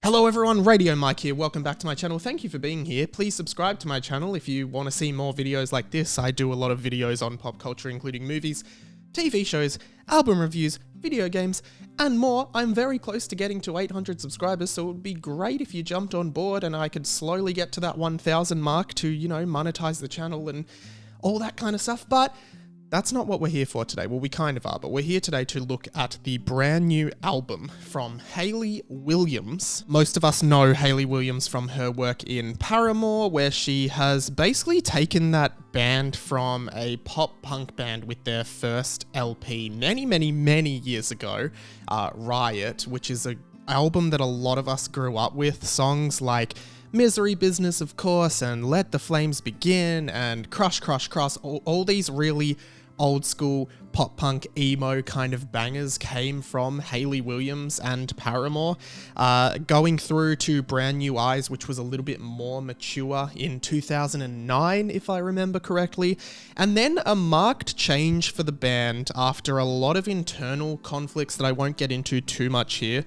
Hello everyone, Radio Mike here, welcome back to my channel. Thank you for being here. Please subscribe to my channel if you want to see more videos like this. I do a lot of videos on pop culture, including movies, TV shows, album reviews, video games, and more. I'm very close to getting to 800 subscribers, so it would be great if you jumped on board and I could slowly get to that 1,000 mark to, monetize the channel and all that kind of stuff, but that's not what we're here for today. Well, we kind of are, but we're here today to look at the brand new album from Hayley Williams. Most of us know Hayley Williams from her work in Paramore, where she has basically taken that band from a pop punk band with their first LP many years ago, Riot, which is an album that a lot of us grew up with. Songs like Misery Business, of course, and Let the Flames Begin, and Crush, all these really old school pop punk emo kind of bangers came from Hayley Williams and Paramore, going through to Brand New Eyes, which was a little bit more mature in 2009, if I remember correctly, and then a marked change for the band after a lot of internal conflicts that I won't get into too much here.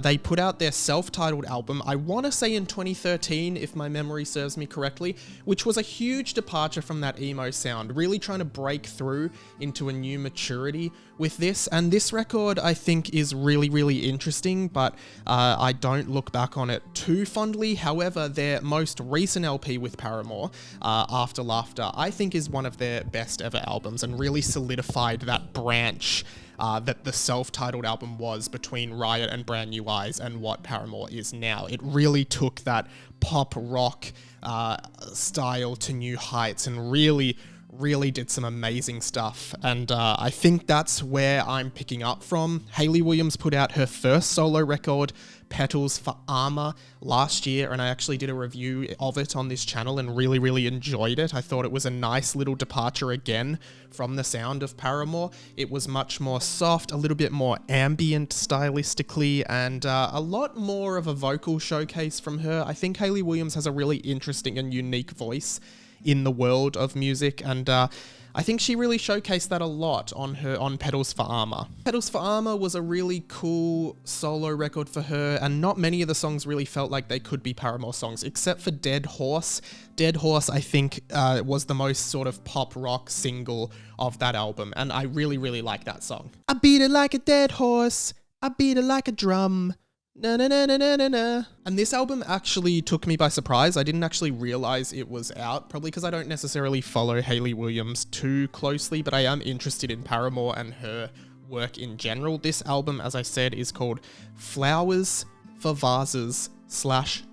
They put out their self-titled album, I want to say in 2013, if my memory serves me correctly, which was a huge departure from that emo sound, really trying to break through into a new maturity with this, and this record I think is really interesting, but I don't look back on it too fondly. However, their most recent LP with Paramore, After Laughter, I think is one of their best ever albums and really solidified that branch that the self-titled album was between Riot and Brand New Eyes and what Paramore is now. It really took that pop rock style to new heights and really did some amazing stuff, and I think that's where I'm picking up from. Hayley Williams put out her first solo record, Petals, for Armour last year, and I actually did a review of it on this channel and really enjoyed it. I thought it was a nice little departure again from the sound of Paramore. It was much more soft, a little bit more ambient stylistically, and a lot more of a vocal showcase from her. I think Hayley Williams has a really interesting and unique voice in the world of music, and I think she really showcased that a lot on Petals for Armour. Petals for Armour was a really cool solo record for her, and not many of the songs really felt like they could be Paramore songs, except for Dead Horse. Dead Horse, I think, was the most sort of pop rock single of that album, and I really like that song. I beat it like a dead horse, I beat it like a drum. Na. And this album actually took me by surprise. I didn't actually realize it was out, probably because I don't necessarily follow Hayley Williams too closely, but I am interested in Paramore and her work in general. This album, as I said, is called Flowers for Vases /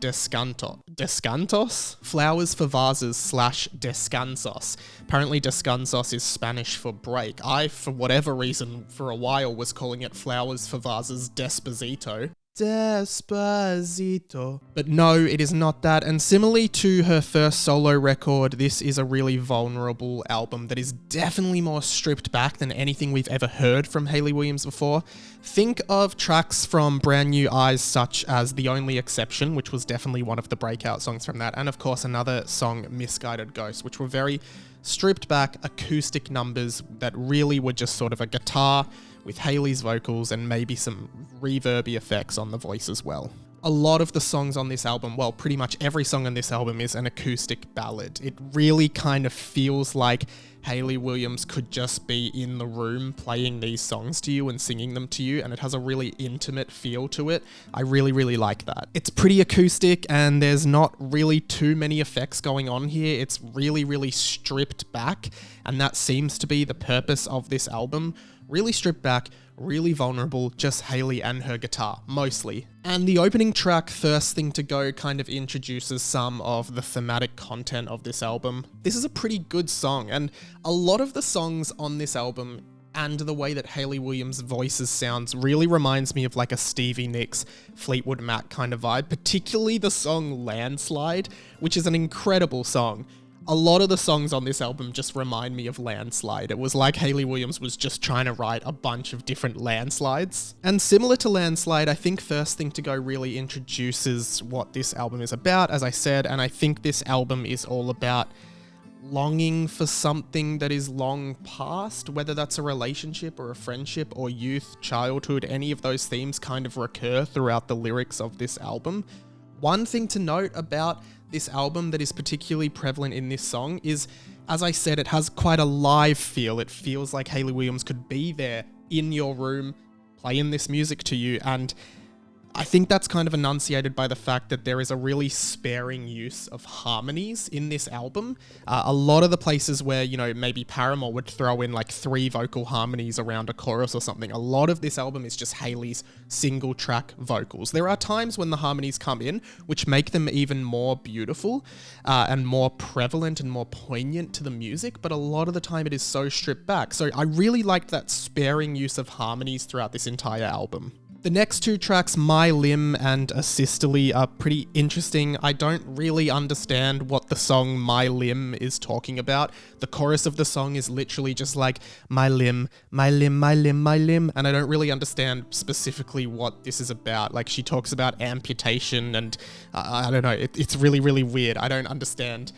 Descansos? Flowers for Vases / Descansos. Apparently Descansos is Spanish for break. I, for whatever reason, for a while was calling it Flowers for Vases Despacito. Despacito. But no, it is not that, and similarly to her first solo record, this is a really vulnerable album that is definitely more stripped back than anything we've ever heard from Hayley Williams before. Think of tracks from Brand New Eyes such as The Only Exception, which was definitely one of the breakout songs from that, and of course another song, Misguided Ghost, which were very stripped back acoustic numbers that really were just sort of a guitar with Hayley's vocals and maybe some reverby effects on the voice as well. A lot of the songs on this album, well, pretty much every song on this album is an acoustic ballad. It really kind of feels like Hayley Williams could just be in the room playing these songs to you and singing them to you, and it has a really intimate feel to it. I really like that. It's pretty acoustic, and there's not really too many effects going on here. It's really stripped back, and that seems to be the purpose of this album. Really stripped back, really vulnerable, just Hayley and her guitar, mostly. And the opening track, First Thing to Go, kind of introduces some of the thematic content of this album. This is a pretty good song, and a lot of the songs on this album and the way that Hayley Williams' voices sounds really reminds me of like a Stevie Nicks, Fleetwood Mac kind of vibe, particularly the song Landslide, which is an incredible song. A lot of the songs on this album just remind me of Landslide. It was like Hayley Williams was just trying to write a bunch of different landslides. And similar to Landslide, I think First Thing to Go really introduces what this album is about, as I said, and I think this album is all about longing for something that is long past, whether that's a relationship or a friendship or youth, childhood. Any of those themes kind of recur throughout the lyrics of this album. One thing to note about this album that is particularly prevalent in this song is, as I said, it has quite a live feel. It feels like Hayley Williams could be there in your room playing this music to you, and I think that's kind of enunciated by the fact that there is a really sparing use of harmonies in this album. A lot of the places where, you know, maybe Paramore would throw in like 3 vocal harmonies around a chorus or something, a lot of this album is just Hayley's single track vocals. There are times when the harmonies come in, which make them even more beautiful and more prevalent and more poignant to the music, but a lot of the time it is so stripped back. So I really liked that sparing use of harmonies throughout this entire album. The next 2 tracks, My Limb and Asystole, are pretty interesting. I don't really understand what the song My Limb is talking about. The chorus of the song is literally just like, my limb, my limb, my limb, my limb, and I don't really understand specifically what this is about. Like, she talks about amputation and I don't know, it's really, really weird. I don't understand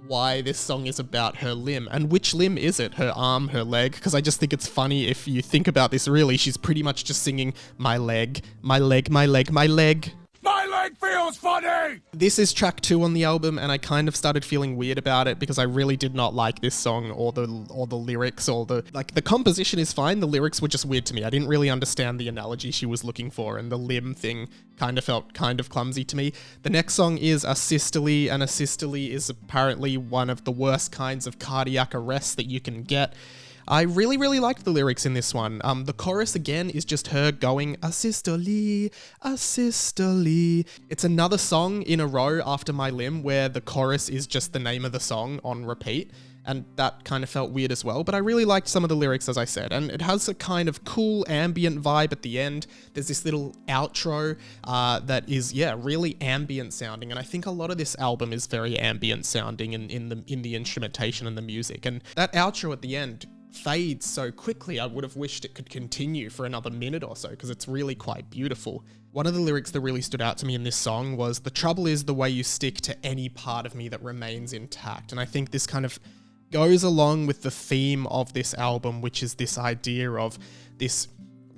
why this song is about her limb. And which limb is it? Her arm, her leg? Because I just think it's funny if you think about this really. She's pretty much just singing, my leg, my leg, my leg, my leg. My leg feels funny! This is track 2 on the album, and I kind of started feeling weird about it because I really did not like this song or the lyrics or the composition is fine. The lyrics were just weird to me. I didn't really understand the analogy she was looking for, and the limb thing kind of felt kind of clumsy to me. The next song is Asystole, and Asystole is apparently one of the worst kinds of cardiac arrest that you can get. I really, really liked the lyrics in this one. The chorus, again, is just her going, asystole, asystole. It's another song in a row after My Limb where the chorus is just the name of the song on repeat, and that kind of felt weird as well. But I really liked some of the lyrics, as I said, and it has a kind of cool ambient vibe at the end. There's this little outro that is, really ambient sounding, and I think a lot of this album is very ambient sounding in the instrumentation and the music. And that outro at the end fades so quickly, I would have wished it could continue for another minute or so because it's really quite beautiful. One of the lyrics that really stood out to me in this song was, the trouble is the way you stick to any part of me that remains intact. And I think this kind of goes along with the theme of this album, which is this idea of this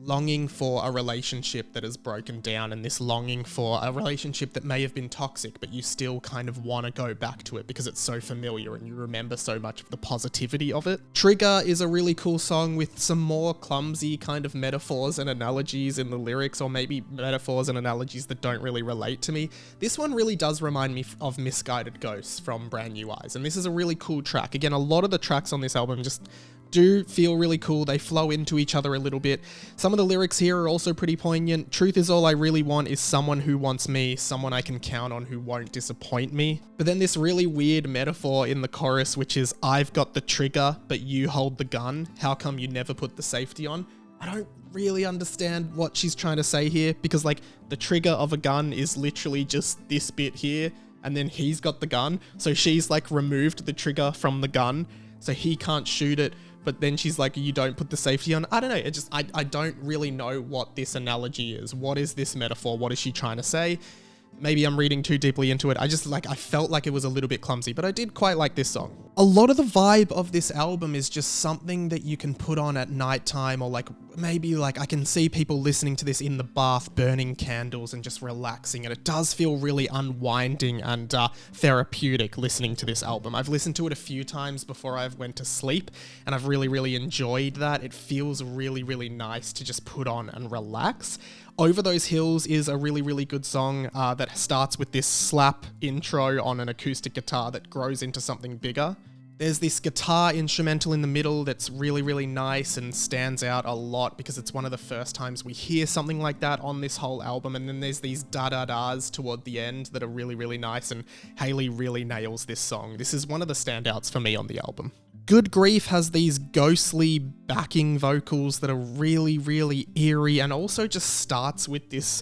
longing for a relationship that has broken down and this longing for a relationship that may have been toxic, but you still kind of want to go back to it because it's so familiar and you remember so much of the positivity of it. Trigger is a really cool song with some more clumsy kind of metaphors and analogies in the lyrics, or maybe metaphors and analogies that don't really relate to me. This one really does remind me of Misguided Ghosts from Brand New Eyes, and this is a really cool track. Again, a lot of the tracks on this album just do feel really cool. They flow into each other a little bit. Some of the lyrics here are also pretty poignant. Truth is all I really want is someone who wants me, someone I can count on who won't disappoint me. But then this really weird metaphor in the chorus, which is, I've got the trigger, but you hold the gun. How come you never put the safety on? I don't really understand what she's trying to say here, because like the trigger of a gun is literally just this bit here, and then he's got the gun. So she's like removed the trigger from the gun, so he can't shoot it. But then she's like, you don't put the safety on. I don't know. I don't really know what this analogy is. What is this metaphor? What is she trying to say? Maybe I'm reading too deeply into it. I felt like it was a little bit clumsy, but I did quite like this song. A lot of the vibe of this album is just something that you can put on at nighttime, or like maybe like I can see people listening to this in the bath, burning candles and just relaxing. And it does feel really unwinding and therapeutic listening to this album. I've listened to it a few times before I went to sleep, and I've really, really enjoyed that. It feels really, really nice to just put on and relax. Over Those Hills is a really, really good song that starts with this slap intro on an acoustic guitar that grows into something bigger. There's this guitar instrumental in the middle that's really, really nice and stands out a lot because it's one of the first times we hear something like that on this whole album. And then there's these da-da-das toward the end that are really, really nice, and Hayley really nails this song. This is one of the standouts for me on the album. Good Grief has these ghostly backing vocals that are really, really eerie, and also just starts with this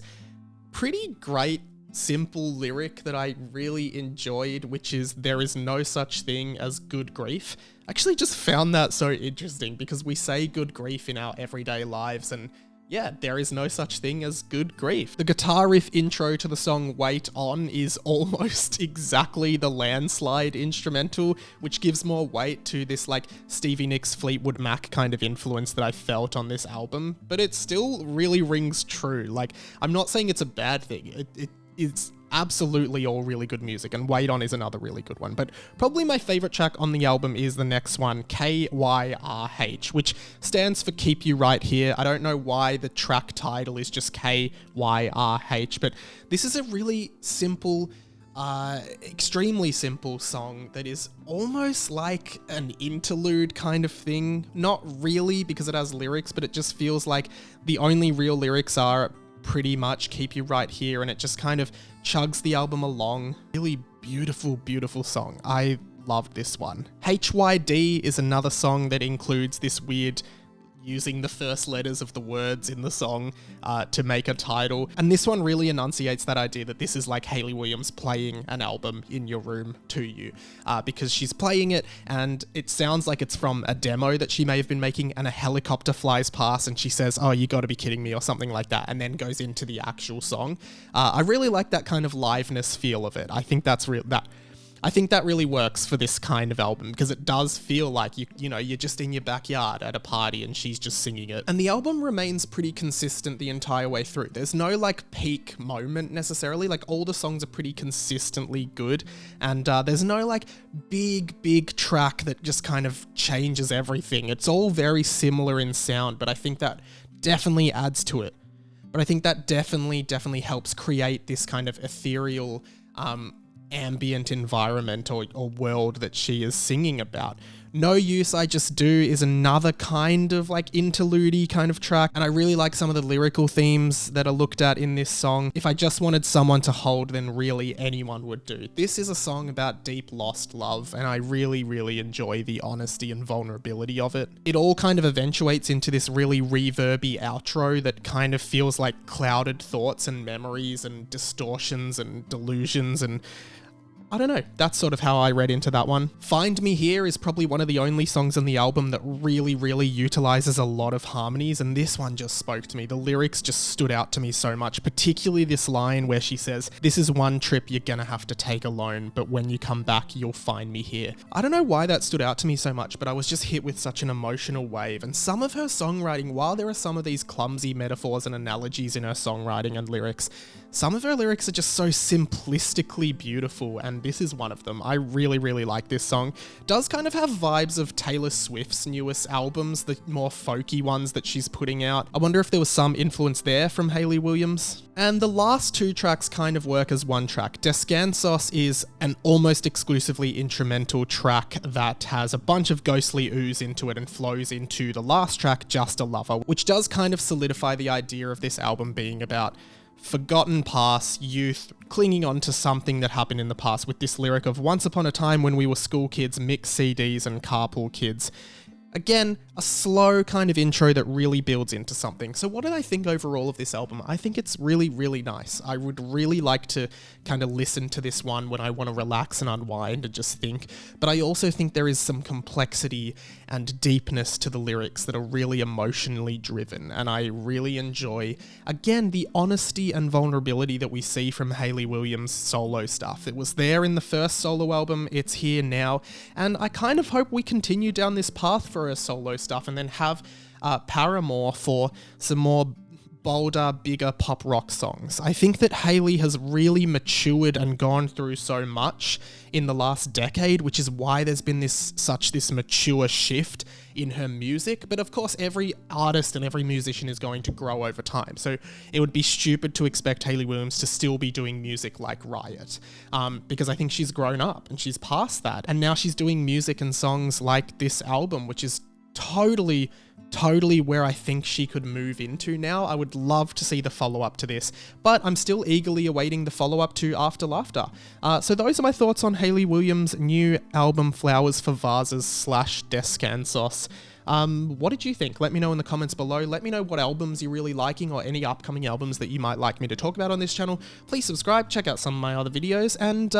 pretty great simple lyric that I really enjoyed, which is, there is no such thing as good grief. I actually just found that so interesting because we say good grief in our everyday lives, and yeah, there is no such thing as good grief. The guitar riff intro to the song Wait On is almost exactly the Landslide instrumental, which gives more weight to this like Stevie Nicks Fleetwood Mac kind of influence that I felt on this album, but it still really rings true. Like, I'm not saying it's a bad thing. It's absolutely all really good music, and Wait On is another really good one, but probably my favorite track on the album is the next one, KYRH, which stands for Keep You Right Here. I don't know why the track title is just KYRH, but this is a really simple, extremely simple song that is almost like an interlude kind of thing. Not really, because it has lyrics, but it just feels like the only real lyrics are pretty much Keep You Right Here, and it just kind of chugs the album along. Really beautiful, beautiful song. I loved this one. HYD is another song that includes this weird using the first letters of the words in the song to make a title. And this one really enunciates that idea that this is like Hayley Williams playing an album in your room to you, because she's playing it and it sounds like it's from a demo that she may have been making, and a helicopter flies past and she says, "Oh, you gotta be kidding me," or something like that, and then goes into the actual song. I really like that kind of liveness feel of it. I think that's real. I think that really works for this kind of album, because it does feel like you're just in your backyard at a party and she's just singing it. And the album remains pretty consistent the entire way through. There's no like peak moment necessarily. Like, all the songs are pretty consistently good, and there's no like big track that just kind of changes everything. It's all very similar in sound, but I think that definitely adds to it. But I think that definitely helps create this kind of ethereal, ambient environment or world that she is singing about. No Use I Just Do is another kind of like interlude-y kind of track, and I really like some of the lyrical themes that are looked at in this song. If I just wanted someone to hold, then really anyone would do. This is a song about deep lost love, and I really enjoy the honesty and vulnerability of it. It all kind of eventuates into this really reverby outro that kind of feels like clouded thoughts and memories and distortions and delusions, and I don't know, that's sort of how I read into that one. Find Me Here is probably one of the only songs on the album that really utilizes a lot of harmonies, and this one just spoke to me. The lyrics just stood out to me so much, particularly this line where she says, "This is one trip you're gonna have to take alone, but when you come back, you'll find me here." I don't know why that stood out to me so much, but I was just hit with such an emotional wave, and some of her songwriting, while there are some of these clumsy metaphors and analogies in her songwriting and lyrics, some of her lyrics are just so simplistically beautiful, and this is one of them. I really like this song. Does kind of have vibes of Taylor Swift's newest albums, the more folky ones that she's putting out. I wonder if there was some influence there from Hayley Williams. And the last two tracks kind of work as one track. Descansos is an almost exclusively instrumental track that has a bunch of ghostly ooze into it and flows into the last track, Just a Lover, which does kind of solidify the idea of this album being about forgotten past, youth, clinging on to something that happened in the past, with this lyric of "Once upon a time when we were school kids, mixed CDs and carpool kids." Again, a slow kind of intro that really builds into something. So what did I think overall of this album? I think it's really nice. I would really like to kind of listen to this one when I want to relax and unwind and just think. But I also think there is some complexity and deepness to the lyrics that are really emotionally driven. And I really enjoy, again, the honesty and vulnerability that we see from Hayley Williams' solo stuff. It was there in the first solo album, it's here now. And I kind of hope we continue down this path for her solo stuff, and then have Paramore for some more bolder, bigger pop rock songs. I think that Hayley has really matured and gone through so much in the last decade, which is why there's been this mature shift in her music. But of course, every artist and every musician is going to grow over time. So it would be stupid to expect Hayley Williams to still be doing music like Riot, because I think she's grown up and she's past that. And now she's doing music and songs like this album, which is totally where I think she could move into now. I would love to see the follow-up to this, but I'm still eagerly awaiting the follow-up to After Laughter. So those are my thoughts on Hayley Williams' new album, Flowers for Vases / Descansos. What did you think? Let me know in the comments below. Let me know what albums you're really liking, or any upcoming albums that you might like me to talk about on this channel. Please subscribe, check out some of my other videos, and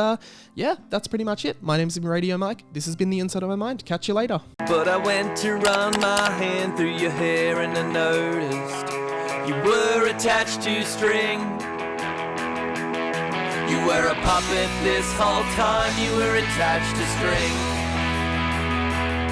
yeah, that's pretty much it. My name's Radio Mike. This has been The Inside of My Mind. Catch you later. But I went to run my hand through your hair and I noticed You were attached to string. You were a puppet this whole time. You were attached to string.